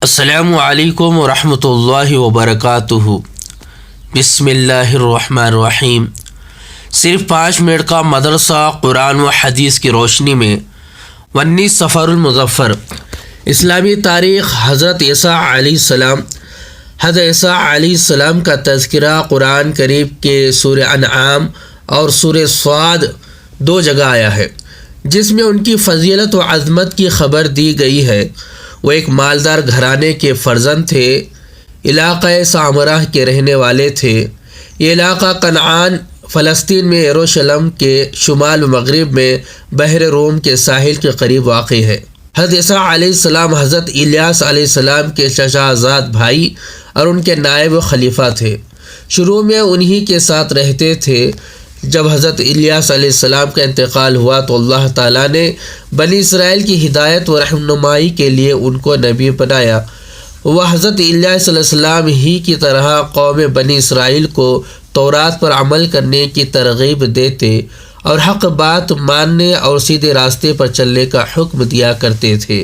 السلام علیکم ورحمۃ اللہ وبرکاتہ۔ بسم اللہ الرحمن الرحیم۔ صرف 5 منٹ کا مدرسہ قرآن و حدیث کی روشنی میں 19 صفر المظفر۔ اسلامی تاریخ حضرت عیسیٰ علیہ السلام۔ حضرت عیسیٰ علیہ السلام کا تذکرہ قرآن کریم کے سورہ انعام اور سورہ صاد 2 جگہ آیا ہے، جس میں ان کی فضیلت و عظمت کی خبر دی گئی ہے۔ وہ ایک مالدار گھرانے کے فرزند تھے، علاقہ سامرہ کے رہنے والے تھے۔ یہ علاقہ کنعان فلسطین میں یروشلم کے شمال و مغرب میں بحر روم کے ساحل کے قریب واقع ہے۔ حضرت عیسیٰ علیہ السلام حضرت الیاس علیہ السلام کے چچا زاد بھائی اور ان کے نائب و خلیفہ تھے۔ شروع میں انہی کے ساتھ رہتے تھے۔ جب حضرت الیاس علیہ السلام کا انتقال ہوا تو اللہ تعالیٰ نے بنی اسرائیل کی ہدایت و رہنمائی کے لیے ان کو نبی بنایا۔ وہ حضرت الیاس علیہ السلام ہی کی طرح قوم بنی اسرائیل کو تورات پر عمل کرنے کی ترغیب دیتے اور حق بات ماننے اور سیدھے راستے پر چلنے کا حکم دیا کرتے تھے،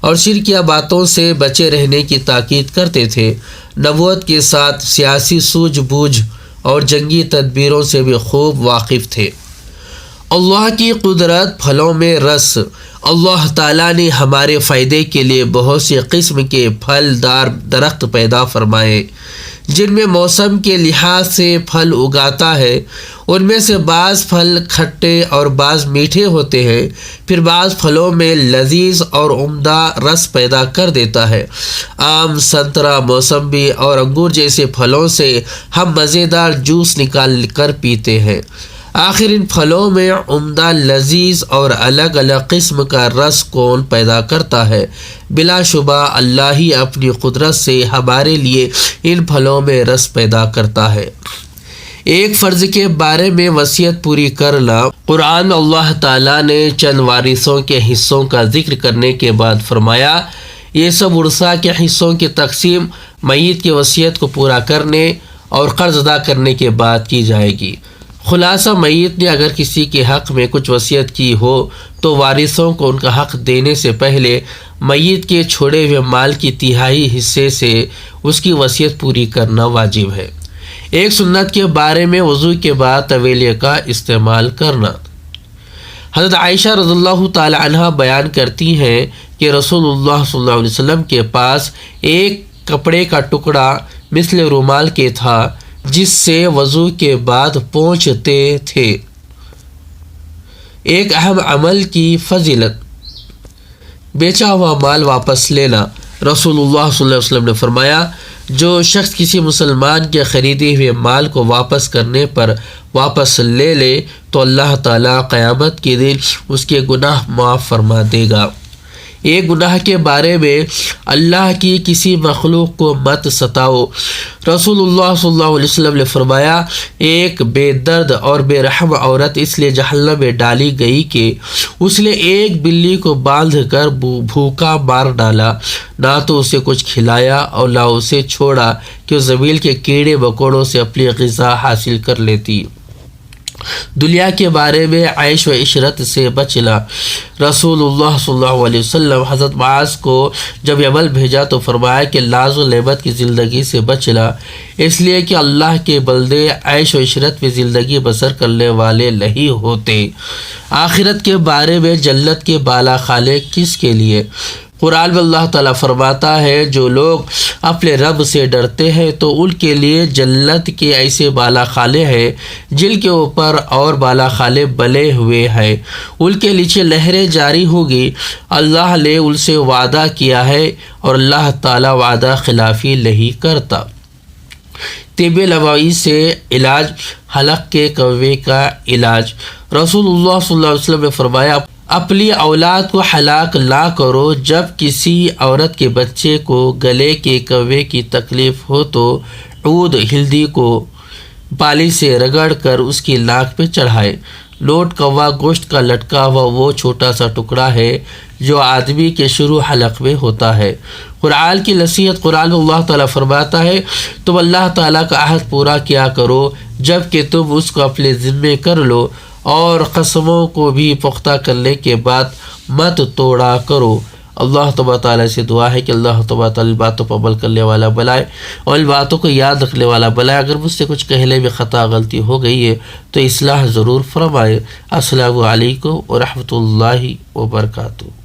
اور شرکیہ باتوں سے بچے رہنے کی تاکید کرتے تھے۔ نبوت کے ساتھ سیاسی سوجھ بوجھ اور جنگی تدبیروں سے بھی خوب واقف تھے۔ اللہ کی قدرت پھلوں میں رس۔ اللہ تعالیٰ نے ہمارے فائدے کے لیے بہت سے قسم کے پھل دار درخت پیدا فرمائے، جن میں موسم کے لحاظ سے پھل اگاتا ہے۔ ان میں سے بعض پھل کھٹے اور بعض میٹھے ہوتے ہیں، پھر بعض پھلوں میں لذیذ اور عمدہ رس پیدا کر دیتا ہے۔ آم، سنترا، موسمبی اور انگور جیسے پھلوں سے ہم مزیدار جوس نکال کر پیتے ہیں۔ آخر ان پھلوں میں عمدہ لذیذ اور الگ الگ قسم کا رس کون پیدا کرتا ہے؟ بلا شبہ اللہ ہی اپنی قدرت سے ہمارے لیے ان پھلوں میں رس پیدا کرتا ہے۔ ایک فرض کے بارے میں وصیت پوری کرنا۔ قرآن میں اللہ تعالیٰ نے چند وارثوں کے حصوں کا ذکر کرنے کے بعد فرمایا، یہ سب ورثاء کے حصوں کی تقسیم میت کی وصیت کو پورا کرنے اور قرض ادا کرنے کے بعد کی جائے گی۔ خلاصہ، میت نے اگر کسی کے حق میں کچھ وصیت کی ہو تو وارثوں کو ان کا حق دینے سے پہلے میت کے چھوڑے ہوئے مال کی 1/3 حصے سے اس کی وصیت پوری کرنا واجب ہے۔ ایک سنت کے بارے میں وضو کے بعد طویلے کا استعمال کرنا۔ حضرت عائشہ رضی اللہ تعالی عنہ بیان کرتی ہیں کہ رسول اللہ صلی اللہ علیہ وسلم کے پاس ایک کپڑے کا ٹکڑا مثل رومال کے تھا، جس سے وضو کے بعد پونچھتے تھے۔ ایک اہم عمل کی فضیلت، بیچا ہوا مال واپس لینا۔ رسول اللہ صلی اللہ علیہ وسلم نے فرمایا، جو شخص کسی مسلمان کے خریدے ہوئے مال کو واپس کرنے پر واپس لے لے تو اللہ تعالیٰ قیامت کے دن اس کے گناہ معاف فرما دے گا۔ ایک گناہ کے بارے میں، اللہ کی کسی مخلوق کو مت ستاؤ۔ رسول اللہ صلی اللہ علیہ وسلم نے فرمایا، ایک بے درد اور بے رحم عورت اس لیے جہنم میں ڈالی گئی کہ اس نے ایک بلی کو باندھ کر بھوکا مار ڈالا، نہ تو اسے کچھ کھلایا اور نہ اسے چھوڑا کہ وہ زمین کے کیڑے مکوڑوں سے اپنی غذا حاصل کر لیتی۔ دنیا کے بارے میں عیش و عشرت سے بچنا۔ رسول اللہ صلی اللہ علیہ وسلم حضرت معاذ کو جب یمن بھیجا تو فرمایا کہ لاز و نعمت کی زندگی سے بچنا، اس لیے کہ اللہ کے بندے عیش و عشرت میں زندگی بسر کرنے والے نہیں ہوتے۔ آخرت کے بارے میں جنت کے بالا خانے کس کے لیے؟ قرآن میں اللہ تعالیٰ فرماتا ہے، جو لوگ اپنے رب سے ڈرتے ہیں تو ان کے لیے جنت کے ایسے بالا خانے ہیں جن کے اوپر اور بالا خانے بنے ہوئے ہیں، ان کے نیچے نہریں جاری ہوگی۔ اللہ نے ان سے وعدہ کیا ہے اور اللہ تعالیٰ وعدہ خلافی نہیں کرتا۔ طب نبوی سے علاج، حلق کے کوے کا علاج۔ رسول اللہ صلی اللہ علیہ وسلم نے فرمایا، اپنی اولاد کو ہلاک نہ کرو۔ جب کسی عورت کے بچے کو گلے کے کوے کی تکلیف ہو تو عود ہلدی کو بالی سے رگڑ کر اس کی ناک پہ چڑھائے۔ لوٹ کوا گوشت کا لٹکا ہوا وہ چھوٹا سا ٹکڑا ہے جو آدمی کے شروع حلق میں ہوتا ہے۔ قرآن کی نصیحت۔ قرآن اللہ تعالیٰ فرماتا ہے، تم اللہ تعالیٰ کا عہد پورا کیا کرو جب کہ تم اس کو اپنے ذمے کر لو، اور قسموں کو بھی پختہ کرنے کے بعد مت توڑا کرو۔ اللہ تبارک تعالیٰ سے دعا ہے کہ اللہ تبارک تعالیٰ باتوں پر عمل کرنے والا بنائے اور ان باتوں کو یاد رکھنے والا بنائے۔ اگر مجھ سے کچھ کہنے میں خطا غلطی ہو گئی ہے تو اصلاح ضرور فرمائے۔ السلام علیکم ورحمۃ اللہ وبرکاتہ۔